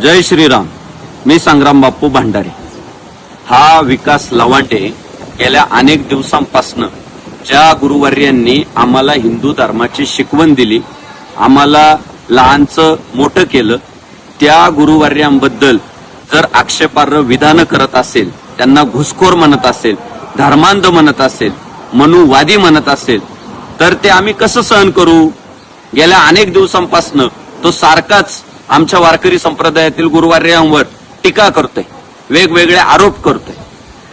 जय श्रीराम. मी संग्राम बाप्पू भांडारे. हा विकास लवांडे गेल्या अनेक दिवसांपासून ज्या गुरुवर्यांनी आम्हाला हिंदू धर्माची शिकवण दिली, आम्हाला लहानचं मोठं केलं, त्या गुरुवर्यांबद्दल जर आक्षेपार्ह विधान करत असेल, त्यांना घुसखोर म्हणत असेल, धर्मांध म्हणत असेल, मनुवादी म्हणत असेल, तर ते आम्ही कसं सहन करू? गेल्या अनेक दिवसांपासून तो सारखाच आमच्या वारकरी संप्रदायातील गुरुवर्यांवर टीका करतोय, वेगवेगळे आरोप करतोय.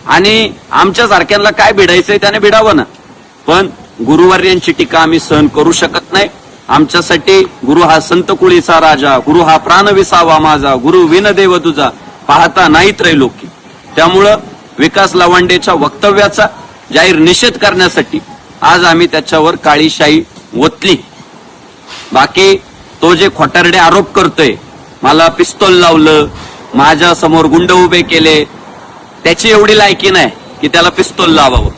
आणि आमच्या सारख्यांना काय भिडायचंय त्याने भिडावं ना, पण गुरुवर्यांची टीका आम्ही सहन करू शकत नाही. आमच्यासाठी गुरु हा संत कुळीचा राजा, गुरु हा प्राण विसावा माझा, गुरु विनदेव तुझा, पाहता नाही त्रैलोकी. त्यामुळं विकास लवांडेच्या वक्तव्याचा जाहीर निषेध करण्यासाठी आज आम्ही त्याच्यावर काळी शाई ओतली. बाकी तो जे खोटारडे आरोप करतोय, मला पिस्तोल लावलं, माझ्या समोर गुंड उभे केले, त्याची एवढी लायकी नाही की त्याला पिस्तोल लावावं.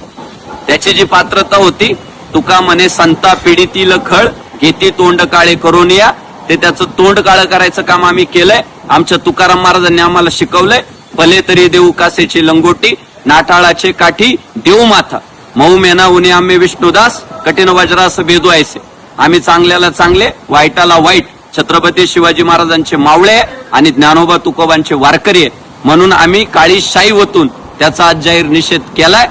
त्याची जी पात्रता होती, तुका म्हणे संता पिढीतील खळ घेती तोंड काळे करून या, ते त्याचं तोंड काळं करायचं काम आम्ही केलंय. आमच्या तुकाराम महाराजांनी आम्हाला शिकवलंय, भले तरी देऊ कासेची लंगोटी, नाठाळाचे काठी देऊ माथा, मऊ मेना उनी आम्ही विष्णुदास, कठीण वज्रास भेदवायचे. आम्ही चांगल्याला चांगले, वाईटाला वाईट, छत्रपती शिवाजी महाराजांचे मावळे आणि ज्ञानोबा तुकोबांचे वारकरी आहे. म्हणून आम्ही काळी शाई ओतून त्याचा आज जाहीर निषेध केलाय.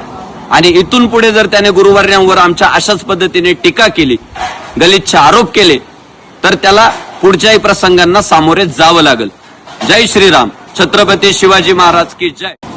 आणि इथून पुढे जर त्याने गुरुवर्यांवर आमच्या अशाच पद्धतीने टीका केली, गलिच्छ आरोप केले, तर त्याला पुढच्याही प्रसंगांना सामोरे जावं लागेल. जय श्रीराम. छत्रपती शिवाजी महाराज की जय.